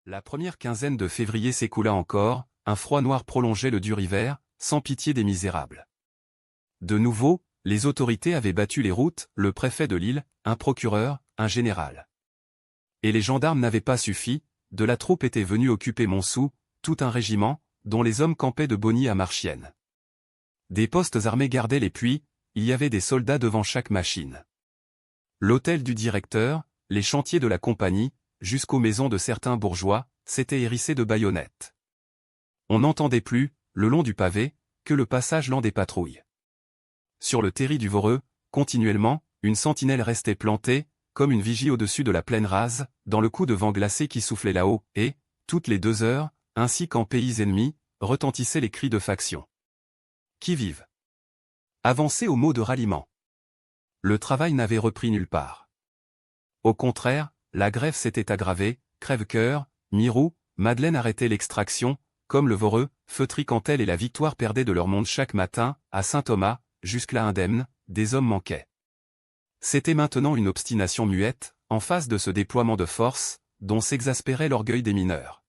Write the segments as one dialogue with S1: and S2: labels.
S1: La première quinzaine de février s'écoula encore, un froid noir prolongeait le dur hiver, sans pitié des misérables. De nouveau, les autorités avaient battu les routes, le préfet de l'île, un procureur, un général. Et les gendarmes n'avaient pas suffi, de la troupe était venue occuper Montsou, tout un régiment, dont les hommes campaient de Bonny à Marchiennes. Des postes armés gardaient les puits, il y avait des soldats devant chaque machine. L'hôtel du directeur, les chantiers de la compagnie, jusqu'aux maisons de certains bourgeois, s'étaient hérissés de baïonnettes. On n'entendait plus, le long du pavé, que le passage lent des patrouilles. Sur le terri du Voreux, continuellement, une sentinelle restait plantée, comme une vigie au-dessus de la plaine rase, dans le coup de vent glacé qui soufflait là-haut, et, toutes les 2 heures, ainsi qu'en pays ennemis, retentissaient les cris de faction. Qui vive. Avancez au mot de ralliement. Le travail n'avait repris nulle part. Au contraire, la grève s'était aggravée, Crèvecoeur, Mirou, Madeleine arrêtaient l'extraction, comme le Voreux, Feutry-Cantel et la Victoire perdaient de leur monde chaque matin, à Saint-Thomas, jusque-là indemnes, des hommes manquaient. C'était maintenant une obstination muette, en face de ce déploiement de force, dont s'exaspérait l'orgueil des mineurs.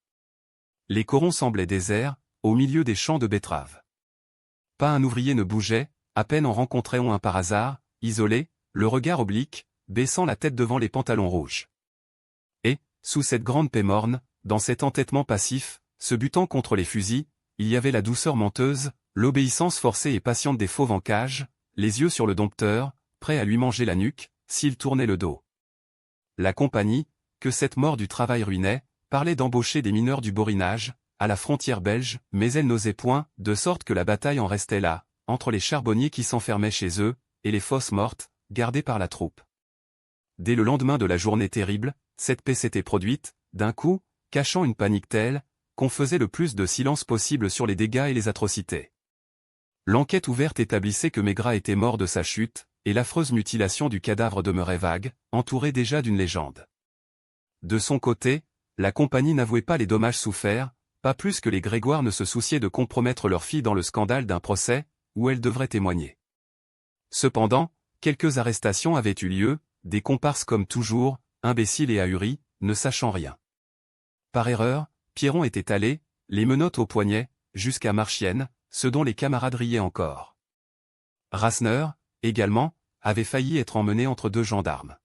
S1: Les corons semblaient déserts, au milieu des champs de betteraves. Pas un ouvrier ne bougeait, à peine en rencontrait-on un par hasard, isolé, le regard oblique, baissant la tête devant les pantalons rouges. Et, sous cette grande paix morne, dans cet entêtement passif, se butant contre les fusils, il y avait la douceur menteuse, l'obéissance forcée et patiente des fauves en cage, les yeux sur le dompteur, prêts à lui manger la nuque, s'il tournait le dos. La compagnie, que cette mort du travail ruinait, parlait d'embaucher des mineurs du Borinage, à la frontière belge, mais elle n'osait point, de sorte que la bataille en restait là, entre les charbonniers qui s'enfermaient chez eux, et les fosses mortes, gardées par la troupe. Dès le lendemain de la journée terrible, cette paix s'était produite, d'un coup, cachant une panique telle, qu'on faisait le plus de silence possible sur les dégâts et les atrocités. L'enquête ouverte établissait que Maigrat était mort de sa chute, et l'affreuse mutilation du cadavre demeurait vague, entourée déjà d'une légende. De son côté, la compagnie n'avouait pas les dommages soufferts, pas plus que les Grégoire ne se souciaient de compromettre leur fille dans le scandale d'un procès, où elle devrait témoigner. Cependant, quelques arrestations avaient eu lieu, des comparses comme toujours, imbéciles et ahuris, ne sachant rien. Par erreur, Pierron était allé, les menottes au poignet, jusqu'à Marchiennes, ce dont les camarades riaient encore. Rasseneur, également, avait failli être emmené entre 2 gendarmes.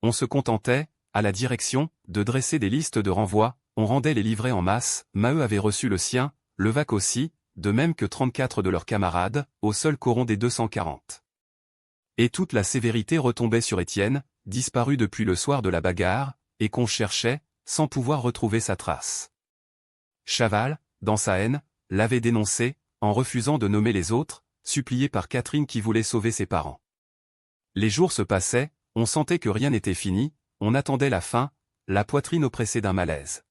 S1: On se contentait, à la direction, de dresser des listes de renvoi, on rendait les livrets en masse, Maheu avait reçu le sien, Levaque aussi, de même que 34 de leurs camarades, au seul coron des 240. Et toute la sévérité retombait sur Étienne, disparu depuis le soir de la bagarre, et qu'on cherchait, sans pouvoir retrouver sa trace. Chaval, dans sa haine, l'avait dénoncé, en refusant de nommer les autres, supplié par Catherine qui voulait sauver ses parents. Les jours se passaient, on sentait que rien n'était fini, on attendait la fin, la poitrine oppressée d'un malaise.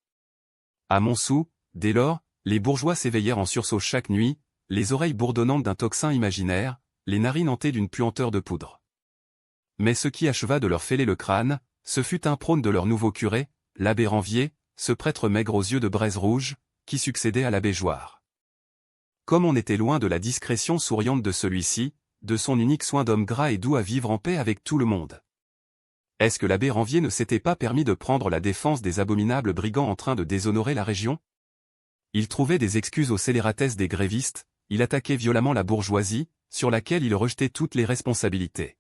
S1: À Montsou, dès lors, les bourgeois s'éveillèrent en sursaut chaque nuit, les oreilles bourdonnantes d'un tocsin imaginaire, les narines hantées d'une puanteur de poudre. Mais ce qui acheva de leur fêler le crâne, ce fut un prône de leur nouveau curé, l'abbé Ranvier, ce prêtre maigre aux yeux de braise rouge, qui succédait à l'abbé Joire. Comme on était loin de la discrétion souriante de celui-ci, de son unique soin d'homme gras et doux à vivre en paix avec tout le monde. Est-ce que l'abbé Ranvier ne s'était pas permis de prendre la défense des abominables brigands en train de déshonorer la région? Il trouvait des excuses aux scélératesses des grévistes, il attaquait violemment la bourgeoisie, sur laquelle il rejetait toutes les responsabilités.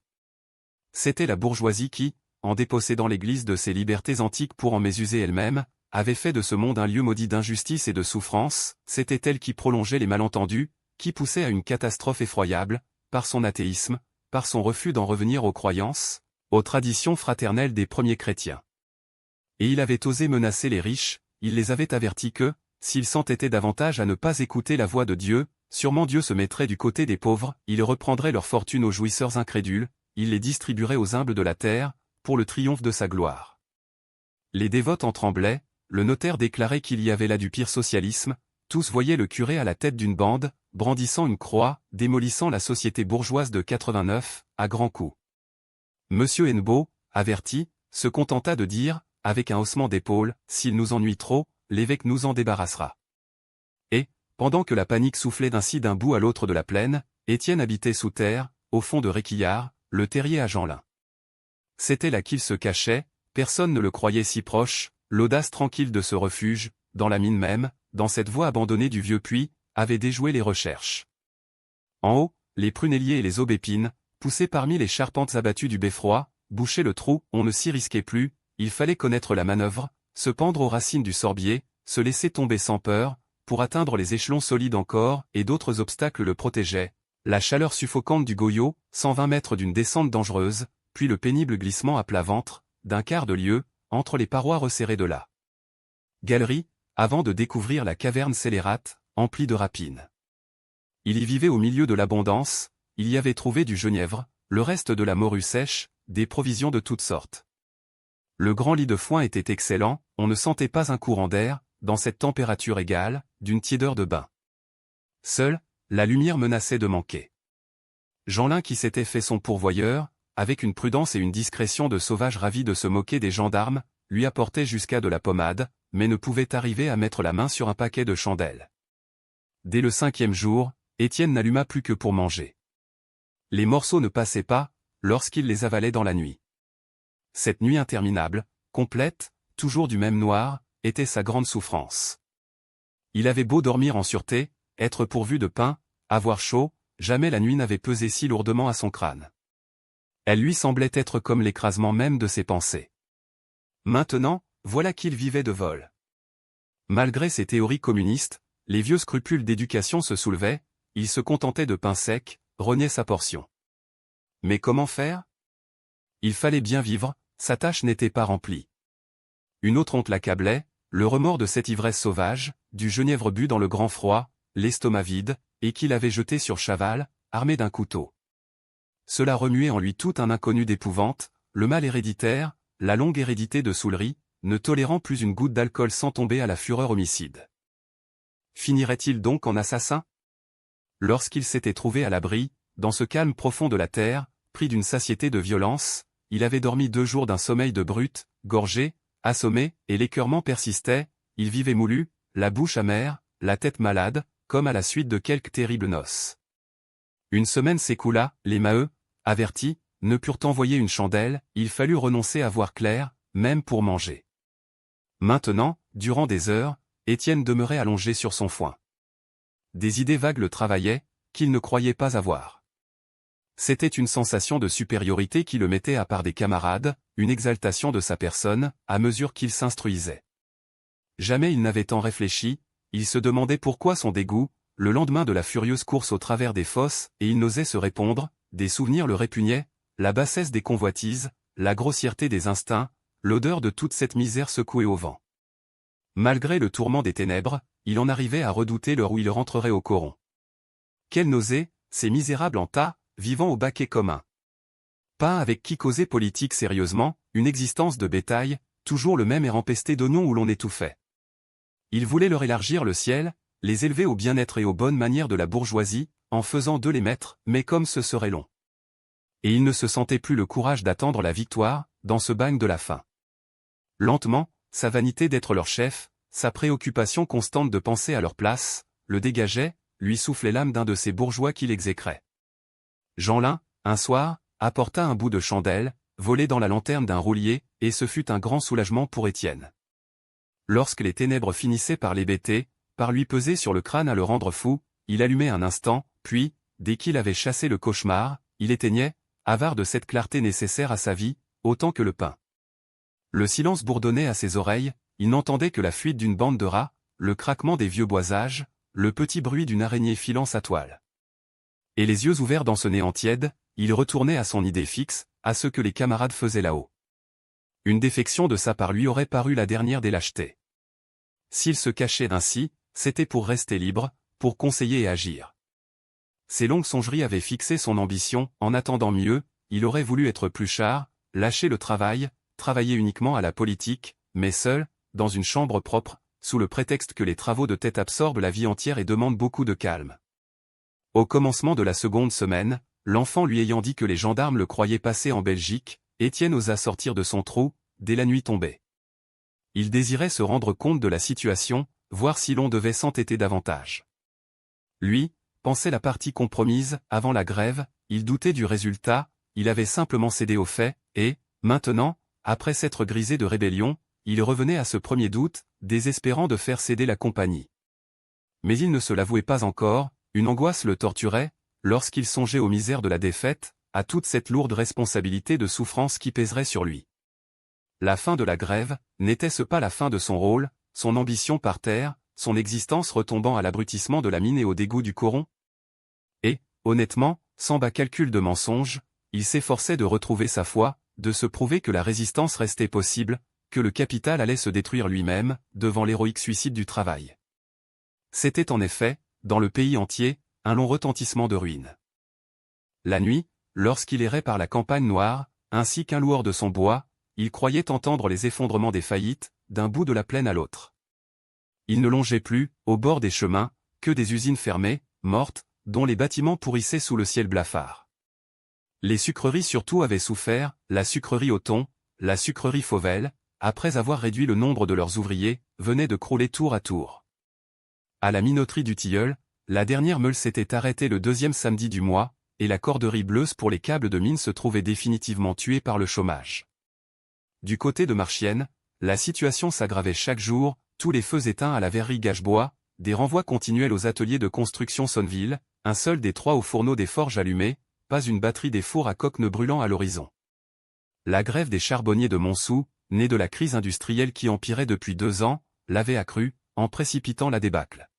S1: C'était la bourgeoisie qui, en dépossédant l'Église de ses libertés antiques pour en mésuser elle-même, avait fait de ce monde un lieu maudit d'injustice et de souffrance, c'était elle qui prolongeait les malentendus, qui poussait à une catastrophe effroyable, par son athéisme, par son refus d'en revenir aux croyances, aux traditions fraternelles des premiers chrétiens. Et il avait osé menacer les riches, il les avait avertis que, s'ils s'entêtaient davantage à ne pas écouter la voix de Dieu, sûrement Dieu se mettrait du côté des pauvres, il reprendrait leur fortune aux jouisseurs incrédules, il les distribuerait aux humbles de la terre, pour le triomphe de sa gloire. Les dévotes en tremblaient, le notaire déclarait qu'il y avait là du pire socialisme, tous voyaient le curé à la tête d'une bande, brandissant une croix, démolissant la société bourgeoise de 89, à grands coups. Monsieur Hennebeau, averti, se contenta de dire, avec un haussement d'épaule, s'il nous ennuie trop, l'évêque nous en débarrassera. Et, pendant que la panique soufflait d'ainsi d'un bout à l'autre de la plaine, Étienne habitait sous terre, au fond de Réquillart, le terrier à Jeanlin. C'était là qu'il se cachait, personne ne le croyait si proche, l'audace tranquille de ce refuge, dans la mine même, dans cette voie abandonnée du vieux puits, avait déjoué les recherches. En haut, les prunelliers et les aubépines, poussés parmi les charpentes abattues du beffroi, bouchaient le trou, on ne s'y risquait plus, il fallait connaître la manœuvre, se pendre aux racines du sorbier, se laisser tomber sans peur, pour atteindre les échelons solides encore, et d'autres obstacles le protégeaient. La chaleur suffocante du goyot, 120 mètres d'une descente dangereuse, puis le pénible glissement à plat ventre, d'un quart de lieue, entre les parois resserrées de la galerie, avant de découvrir la caverne scélérate, emplie de rapines. Il y vivait au milieu de l'abondance, il y avait trouvé du genièvre, le reste de la morue sèche, des provisions de toutes sortes. Le grand lit de foin était excellent, on ne sentait pas un courant d'air, dans cette température égale, d'une tiédeur de bain. Seule, la lumière menaçait de manquer. Jeanlin qui s'était fait son pourvoyeur, avec une prudence et une discrétion de sauvage ravi de se moquer des gendarmes, lui apportait jusqu'à de la pommade, mais ne pouvait arriver à mettre la main sur un paquet de chandelles. Dès le 5e jour, Étienne n'alluma plus que pour manger. Les morceaux ne passaient pas, lorsqu'il les avalait dans la nuit. Cette nuit interminable, complète, toujours du même noir, était sa grande souffrance. Il avait beau dormir en sûreté, être pourvu de pain, avoir chaud, jamais la nuit n'avait pesé si lourdement à son crâne. Elle lui semblait être comme l'écrasement même de ses pensées. Maintenant, voilà qu'il vivait de vol. Malgré ses théories communistes, les vieux scrupules d'éducation se soulevaient, il se contentait de pain sec, reniait sa portion. Mais comment faire? Il fallait bien vivre, sa tâche n'était pas remplie. Une autre honte l'accablait, le remords de cette ivresse sauvage, du genièvre bu dans le grand froid, l'estomac vide, et qu'il avait jeté sur Chaval, armé d'un couteau. Cela remuait en lui tout un inconnu d'épouvante, le mal héréditaire, la longue hérédité de Soulry, ne tolérant plus une goutte d'alcool sans tomber à la fureur homicide. Finirait-il donc en assassin? Lorsqu'il s'était trouvé à l'abri, dans ce calme profond de la terre, pris d'une satiété de violence, il avait dormi 2 jours d'un sommeil de brute, gorgé, assommé, et l'écœurement persistait, il vivait moulu, la bouche amère, la tête malade, comme à la suite de quelque terrible noce. Une semaine s'écoula, les Maheu, avertis, ne purent envoyer une chandelle, il fallut renoncer à voir clair, même pour manger. Maintenant, durant des heures, Étienne demeurait allongé sur son foin. Des idées vagues le travaillaient, qu'il ne croyait pas avoir. C'était une sensation de supériorité qui le mettait à part des camarades, une exaltation de sa personne, à mesure qu'il s'instruisait. Jamais il n'avait tant réfléchi, il se demandait pourquoi son dégoût, le lendemain de la furieuse course au travers des fosses, et il n'osait se répondre, des souvenirs le répugnaient, la bassesse des convoitises, la grossièreté des instincts, l'odeur de toute cette misère secouée au vent. Malgré le tourment des ténèbres, il en arrivait à redouter l'heure où il rentrerait au coron. Quelle nausée, ces misérables en tas, vivant au baquet commun. Pas avec qui causer politique sérieusement, une existence de bétail, toujours le même air empesté d'oignons où l'on étouffait. Il voulait leur élargir le ciel, les élever au bien-être et aux bonnes manières de la bourgeoisie, en faisant d'eux les maîtres, mais comme ce serait long. Et il ne se sentait plus le courage d'attendre la victoire, dans ce bagne de la faim. Lentement, sa vanité d'être leur chef, sa préoccupation constante de penser à leur place, le dégageait, lui soufflait l'âme d'un de ces bourgeois qui l'exécraient. Jeanlin, un soir, apporta un bout de chandelle, volé dans la lanterne d'un roulier, et ce fut un grand soulagement pour Étienne. Lorsque les ténèbres finissaient par l'hébéter, par lui peser sur le crâne à le rendre fou, il allumait un instant, puis, dès qu'il avait chassé le cauchemar, il éteignait, avare de cette clarté nécessaire à sa vie, autant que le pain. Le silence bourdonnait à ses oreilles, il n'entendait que la fuite d'une bande de rats, le craquement des vieux boisages, le petit bruit d'une araignée filant sa toile. Et les yeux ouverts dans ce néant tiède, il retournait à son idée fixe, à ce que les camarades faisaient là-haut. Une défection de sa part lui aurait paru la dernière des lâchetés. S'il se cachait ainsi, c'était pour rester libre, pour conseiller et agir. Ses longues songeries avaient fixé son ambition, en attendant mieux, il aurait voulu être pluchard, lâcher le travail, travailler uniquement à la politique, mais seul, dans une chambre propre, sous le prétexte que les travaux de tête absorbent la vie entière et demandent beaucoup de calme. Au commencement de la seconde semaine, l'enfant lui ayant dit que les gendarmes le croyaient passé en Belgique, Étienne osa sortir de son trou, dès la nuit tombée. Il désirait se rendre compte de la situation, voir si l'on devait s'entêter davantage. Lui, pensait la partie compromise, avant la grève, il doutait du résultat, il avait simplement cédé aux faits, et, maintenant, après s'être grisé de rébellion, il revenait à ce premier doute, désespérant de faire céder la compagnie. Mais il ne se l'avouait pas encore, une angoisse le torturait, lorsqu'il songeait aux misères de la défaite, à toute cette lourde responsabilité de souffrance qui pèserait sur lui. La fin de la grève, n'était-ce pas la fin de son rôle, son ambition par terre, son existence retombant à l'abrutissement de la mine et au dégoût du coron? Et, honnêtement, sans bas calcul de mensonge, il s'efforçait de retrouver sa foi, de se prouver que la résistance restait possible, que le capital allait se détruire lui-même, devant l'héroïque suicide du travail. C'était en effet, dans le pays entier, un long retentissement de ruines. La nuit, lorsqu'il errait par la campagne noire, ainsi qu'un loueur de son bois, il croyait entendre les effondrements des faillites, d'un bout de la plaine à l'autre. Il ne longeait plus, au bord des chemins, que des usines fermées, mortes, dont les bâtiments pourrissaient sous le ciel blafard. Les sucreries surtout avaient souffert, la sucrerie au thon, la sucrerie Fauvel, après avoir réduit le nombre de leurs ouvriers, venaient de crouler tour à tour. À la minoterie du Tilleul, la dernière meule s'était arrêtée le 2e samedi du mois, et la corderie Bleuze pour les câbles de mine se trouvait définitivement tuée par le chômage. Du côté de Marchiennes, la situation s'aggravait chaque jour, tous les feux éteints à la verrerie Gagebois, des renvois continuels aux ateliers de construction Sonneville, un seul des 3 aux fourneaux des forges allumés, pas une batterie des fours à coque ne brûlant à l'horizon. La grève des charbonniers de Montsou, née de la crise industrielle qui empirait depuis 2 ans, l'avait accrue, en précipitant la débâcle.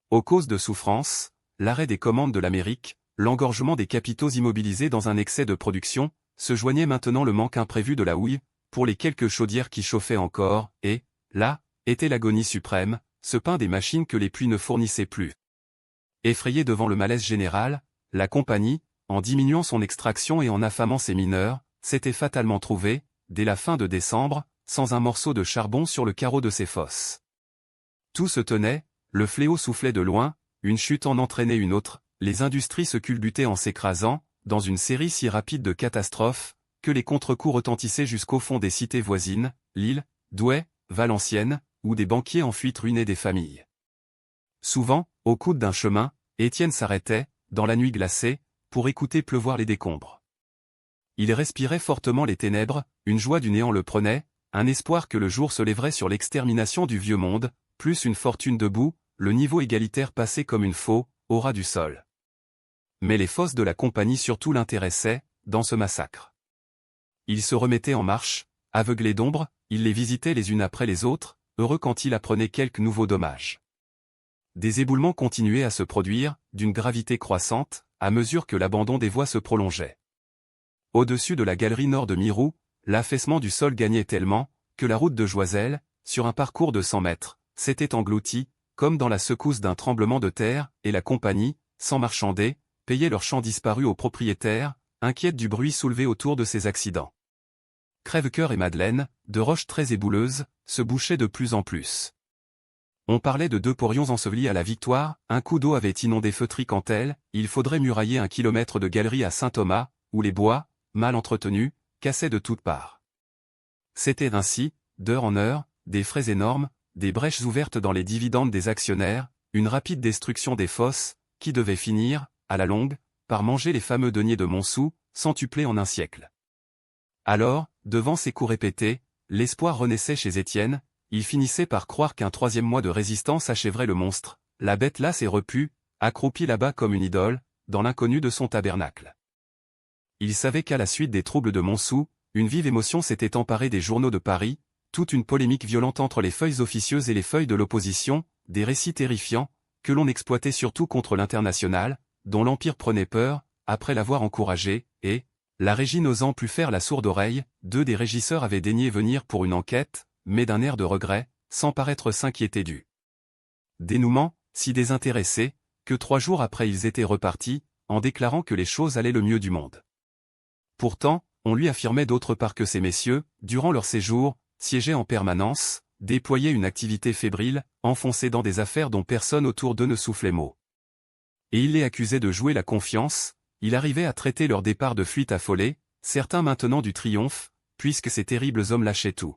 S1: Aux causes de souffrance, l'arrêt des commandes de l'Amérique, l'engorgement des capitaux immobilisés dans un excès de production, se joignait maintenant le manque imprévu de la houille, pour les quelques chaudières qui chauffaient encore, et, là, était l'agonie suprême, ce pain des machines que les puits ne fournissaient plus. Effrayée devant le malaise général, la compagnie, en diminuant son extraction et en affamant ses mineurs, s'était fatalement trouvée, dès la fin de décembre, sans un morceau de charbon sur le carreau de ses fosses. Tout se tenait, le fléau soufflait de loin, une chute en entraînait une autre, les industries se culbutaient en s'écrasant, dans une série si rapide de catastrophes, que les contre-coups retentissaient jusqu'au fond des cités voisines, Lille, Douai, Valenciennes, où des banquiers en fuite ruinaient des familles. Souvent, au coude d'un chemin, Étienne s'arrêtait, dans la nuit glacée, pour écouter pleuvoir les décombres. Il respirait fortement les ténèbres, une joie du néant le prenait, un espoir que le jour se lèverait sur l'extermination du vieux monde, plus une fortune debout, le niveau égalitaire passé comme une faux, au ras du sol. Mais les fosses de la compagnie surtout l'intéressaient, dans ce massacre. Il se remettait en marche, aveuglé d'ombre, il les visitait les unes après les autres, heureux quand il apprenait quelques nouveaux dommages. Des éboulements continuaient à se produire, d'une gravité croissante, à mesure que l'abandon des voies se prolongeait. Au-dessus de la galerie nord de Mirou, l'affaissement du sol gagnait tellement, que la route de Joiselle, sur un parcours de 100 mètres, s'était engloutie, comme dans la secousse d'un tremblement de terre, et la compagnie, sans marchander, payait leurs champs disparus aux propriétaires, inquiète du bruit soulevé autour de ces accidents. Crèvecoeur et Madeleine, de roches très ébouleuses, se bouchaient de plus en plus. On parlait de 2 porions ensevelis à la Victoire, un coup d'eau avait inondé Feutry-Cantel, il faudrait murailler 1 kilomètre de galerie à Saint-Thomas, où les bois, mal entretenus, cassaient de toutes parts. C'était ainsi, d'heure en heure, des frais énormes, des brèches ouvertes dans les dividendes des actionnaires, une rapide destruction des fosses, qui devait finir, à la longue, par manger les fameux deniers de Montsou, centuplés en un siècle. Alors, devant ces coups répétés, l'espoir renaissait chez Étienne, il finissait par croire qu'un 3e mois de résistance achèverait le monstre, la bête lasse et repue, accroupie là-bas comme une idole, dans l'inconnu de son tabernacle. Il savait qu'à la suite des troubles de Montsou, une vive émotion s'était emparée des journaux de Paris, toute une polémique violente entre les feuilles officieuses et les feuilles de l'opposition, des récits terrifiants, que l'on exploitait surtout contre l'Internationale, dont l'Empire prenait peur, après l'avoir encouragé, et, la régie n'osant plus faire la sourde oreille, 2 des régisseurs avaient daigné venir pour une enquête, mais d'un air de regret, sans paraître s'inquiéter du dénouement, si désintéressé, que 3 jours après ils étaient repartis, en déclarant que les choses allaient le mieux du monde. Pourtant, on lui affirmait d'autre part que ces messieurs, durant leur séjour, siégeaient en permanence, déployaient une activité fébrile, enfoncés dans des affaires dont personne autour d'eux ne soufflait mot. Et il les accusait de jouer la confiance, il arrivait à traiter leur départ de fuite affolée, certains maintenant du triomphe, puisque ces terribles hommes lâchaient tout.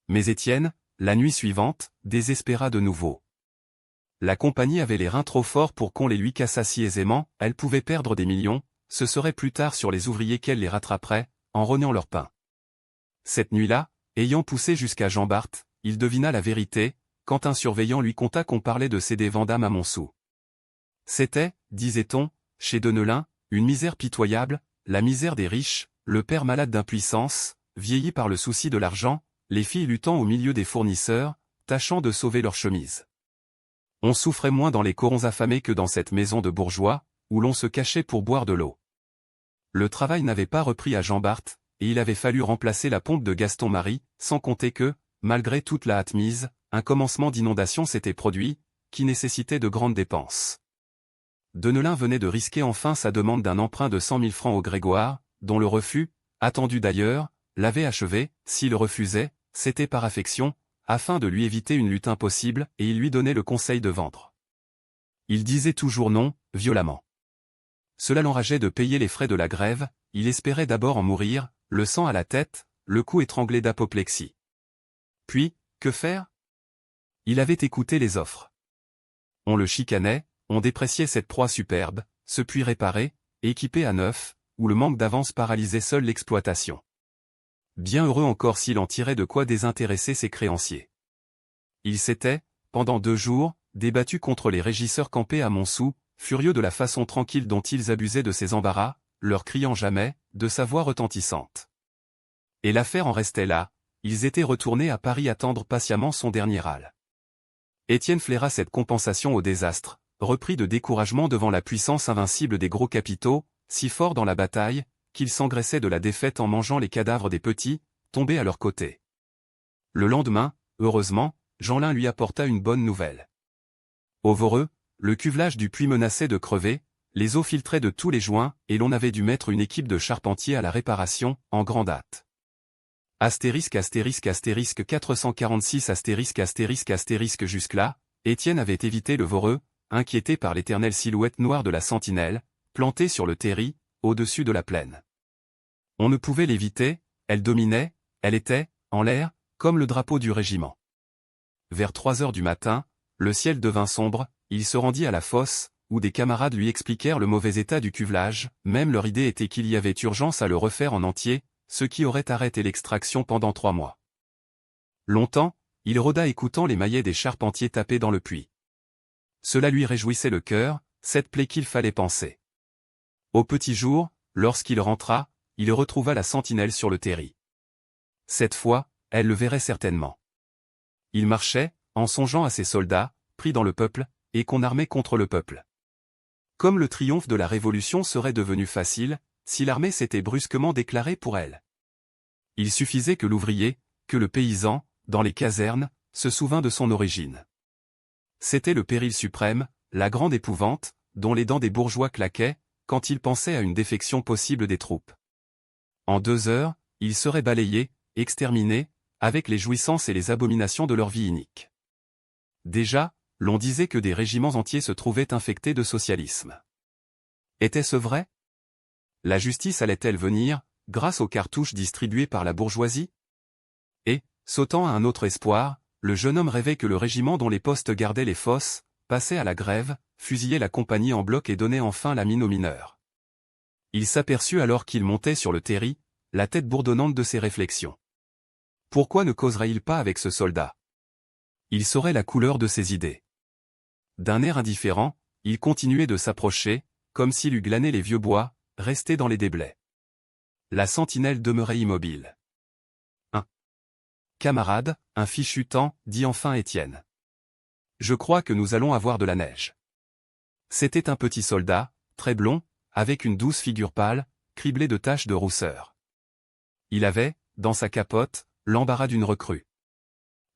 S1: Mais Étienne, la nuit suivante, désespéra de nouveau. La compagnie avait les reins trop forts pour qu'on les lui cassât si aisément, elle pouvait perdre des millions, ce serait plus tard sur les ouvriers qu'elle les rattraperait, en rognant leur pain. Cette nuit-là, Ayant poussé jusqu'à Jean Bart, il devina la vérité, quand un surveillant lui conta qu'on parlait de céder Vandame à Montsou. C'était, disait-on, chez Deneulin, une misère pitoyable, la misère des riches, le père malade d'impuissance, vieilli par le souci de l'argent, les filles luttant au milieu des fournisseurs, tâchant de sauver leur chemise. On souffrait moins dans les corons affamés que dans cette maison de bourgeois, où l'on se cachait pour boire de l'eau. Le travail n'avait pas repris à Jean Bart, et il avait fallu remplacer la pompe de Gaston Marie, sans compter que, malgré toute la hâte mise, un commencement d'inondation s'était produit, qui nécessitait de grandes dépenses. Deneulin venait de risquer enfin sa demande d'un emprunt de 100 000 francs au Grégoire, dont le refus, attendu d'ailleurs, l'avait achevé. S'il refusait, c'était par affection, afin de lui éviter une lutte impossible, et il lui donnait le conseil de vendre. Il disait toujours non, violemment. Cela l'enrageait de payer les frais de la grève, il espérait d'abord en mourir, le sang à la tête, le cou étranglé d'apoplexie. Puis, que faire? Il avait écouté les offres. On le chicanait, on dépréciait cette proie superbe, ce puits réparé, équipé à neuf, où le manque d'avance paralysait seul l'exploitation. Bien heureux encore s'il en tirait de quoi désintéresser ses créanciers. Il s'était, pendant 2 jours, débattu contre les régisseurs campés à Montsou, furieux de la façon tranquille dont ils abusaient de ses embarras, leur criant jamais, de sa voix retentissante. Et l'affaire en restait là, ils étaient retournés à Paris attendre patiemment son dernier râle. Étienne flaira cette compensation au désastre, repris de découragement devant la puissance invincible des gros capitaux, si forts dans la bataille, qu'ils s'engraissaient de la défaite en mangeant les cadavres des petits, tombés à leur côté. Le lendemain, heureusement, Jeanlin lui apporta une bonne nouvelle. Au Voreux, le cuvelage du puits menaçait de crever, les eaux filtraient de tous les joints, et l'on avait dû mettre une équipe de charpentiers à la réparation, en grande hâte. Astérisque 446 astérisque jusque-là, Étienne avait évité le Voreux, inquiété par l'éternelle silhouette noire de la sentinelle, plantée sur le terri, au-dessus de la plaine. On ne pouvait l'éviter, elle dominait, elle était, en l'air, comme le drapeau du régiment. Vers 3 heures du matin, le ciel devint sombre, il se rendit à la fosse, où des camarades lui expliquèrent le mauvais état du cuvelage, même leur idée était qu'il y avait urgence à le refaire en entier, ce qui aurait arrêté l'extraction pendant 3 mois. Longtemps, il rôda écoutant les maillets des charpentiers taper dans le puits. Cela lui réjouissait le cœur, cette plaie qu'il fallait panser. Au petit jour, lorsqu'il rentra, il retrouva la sentinelle sur le terri. Cette fois, elle le verrait certainement. Il marchait, en songeant à ses soldats, pris dans le peuple, et qu'on armait contre le peuple. Comme le triomphe de la Révolution serait devenu facile, si l'armée s'était brusquement déclarée pour elle. Il suffisait que l'ouvrier, que le paysan, dans les casernes, se souvînt de son origine. C'était le péril suprême, la grande épouvante, dont les dents des bourgeois claquaient, quand ils pensaient à une défection possible des troupes. En 2 heures, ils seraient balayés, exterminés, avec les jouissances et les abominations de leur vie inique. Déjà, l'on disait que des régiments entiers se trouvaient infectés de socialisme. Était-ce vrai? La justice allait-elle venir, grâce aux cartouches distribuées par la bourgeoisie? Et, sautant à un autre espoir, le jeune homme rêvait que le régiment dont les postes gardaient les fosses, passait à la grève, fusillait la compagnie en bloc et donnait enfin la mine aux mineurs. Il s'aperçut alors qu'il montait sur le terri, la tête bourdonnante de ses réflexions. Pourquoi ne causerait-il pas avec ce soldat? Il saurait la couleur de ses idées. D'un air indifférent, il continuait de s'approcher, comme s'il eût glané les vieux bois, restés dans les déblais. La sentinelle demeurait immobile. Camarade, un fichu temps, dit enfin Étienne. Je crois que nous allons avoir de la neige. C'était un petit soldat, très blond, avec une douce figure pâle, criblée de taches de rousseur. Il avait, dans sa capote, l'embarras d'une recrue.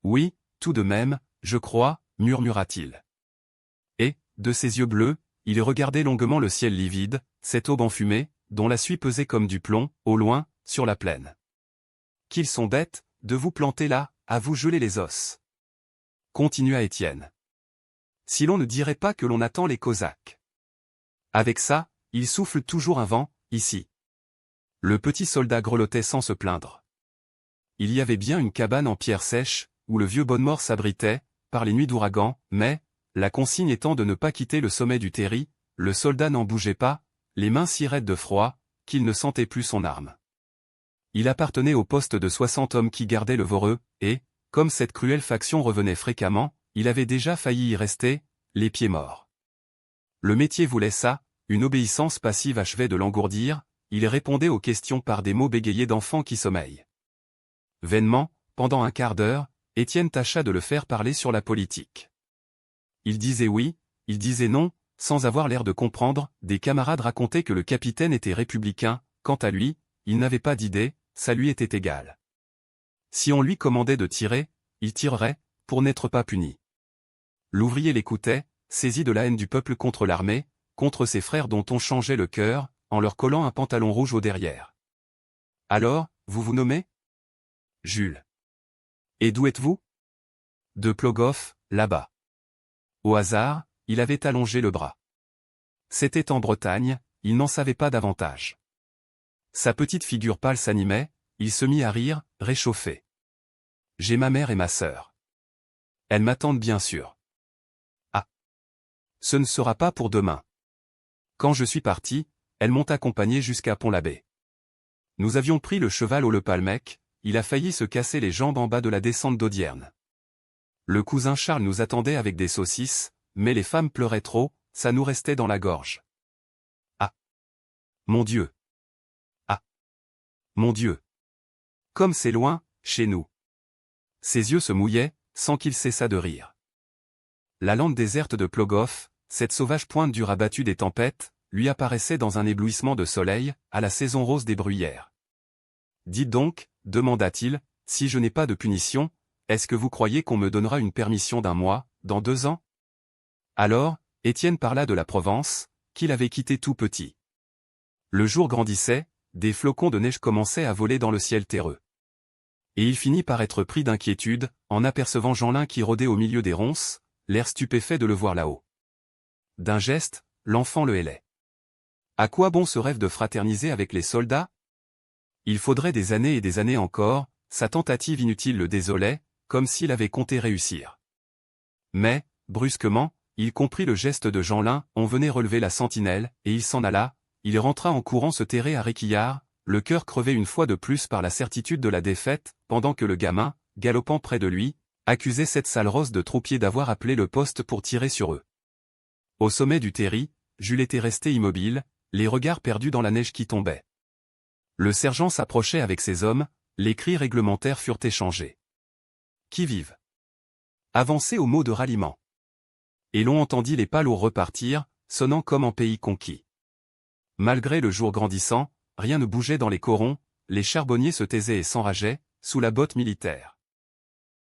S1: Oui, tout de même, je crois, murmura-t-il. Et, de ses yeux bleus, il regardait longuement le ciel livide, cette aube enfumée, dont la suie pesait comme du plomb, au loin, sur la plaine. Qu'ils sont bêtes, de vous planter là, à vous geler les os. Continua Étienne. Si l'on ne dirait pas que l'on attend les Cosaques. Avec ça, il souffle toujours un vent, ici. Le petit soldat grelottait sans se plaindre. Il y avait bien une cabane en pierre sèche, où le vieux Bonnemort s'abritait, par les nuits d'ouragan, mais, la consigne étant de ne pas quitter le sommet du terri, le soldat n'en bougeait pas, les mains si raides de froid, qu'il ne sentait plus son arme. Il appartenait au poste de 60 hommes qui gardaient le Voreux, et, comme cette cruelle faction revenait fréquemment, il avait déjà failli y rester, les pieds morts. Le métier voulait ça, une obéissance passive achevait de l'engourdir, il répondait aux questions par des mots bégayés d'enfants qui sommeillent. Vainement, pendant un quart d'heure, Étienne tâcha de le faire parler sur la politique. Il disait oui, il disait non, sans avoir l'air de comprendre, des camarades racontaient que le capitaine était républicain, quant à lui, il n'avait pas d'idée, ça lui était égal. Si on lui commandait de tirer, il tirerait, pour n'être pas puni. L'ouvrier l'écoutait, saisi de la haine du peuple contre l'armée, contre ses frères dont on changeait le cœur, en leur collant un pantalon rouge au derrière. Alors, vous vous nommez ? Jules. Et d'où êtes-vous ? De Plogoff, là-bas. Au hasard, il avait allongé le bras. C'était en Bretagne, il n'en savait pas davantage. Sa petite figure pâle s'animait, il se mit à rire, réchauffé. J'ai ma mère et ma sœur. Elles m'attendent bien sûr. Ah. Ce ne sera pas pour demain. Quand je suis parti, elles m'ont accompagné jusqu'à Pont-l'Abbé. Nous avions pris le cheval au Le Palmec, il a failli se casser les jambes en bas de la descente d'Audierne. Le cousin Charles nous attendait avec des saucisses, mais les femmes pleuraient trop, ça nous restait dans la gorge. Ah. Mon Dieu. Ah. Mon Dieu. Comme c'est loin, chez nous. Ses yeux se mouillaient, sans qu'il cessât de rire. La lande déserte de Plogoff, cette sauvage pointe du rabattu des tempêtes, lui apparaissait dans un éblouissement de soleil, à la saison rose des bruyères. Dites donc, demanda-t-il, si je n'ai pas de punition, est-ce que vous croyez qu'on me donnera une permission d'un mois, dans 2 ans ? Alors, Étienne parla de la Provence, qu'il avait quittée tout petit. Le jour grandissait, des flocons de neige commençaient à voler dans le ciel terreux. Et il finit par être pris d'inquiétude, en apercevant Jeanlin qui rôdait au milieu des ronces, l'air stupéfait de le voir là-haut. D'un geste, l'enfant le hélait. À quoi bon ce rêve de fraterniser avec les soldats ? Il faudrait des années et des années encore, sa tentative inutile le désolait, comme s'il avait compté réussir. Mais, brusquement, il comprit le geste de Jeanlin, on venait relever la sentinelle, et il s'en alla, il rentra en courant se terrer à Réquillart, le cœur crevé une fois de plus par la certitude de la défaite, pendant que le gamin, galopant près de lui, accusait cette sale rosse de troupier d'avoir appelé le poste pour tirer sur eux. Au sommet du terri, Jules était resté immobile, les regards perdus dans la neige qui tombait. Le sergent s'approchait avec ses hommes, les cris réglementaires furent échangés. Qui vive. Avancez au mot de ralliement. Et l'on entendit les pas lourds repartir, sonnant comme en pays conquis. Malgré le jour grandissant, rien ne bougeait dans les corons, les charbonniers se taisaient et s'enrageaient, sous la botte militaire.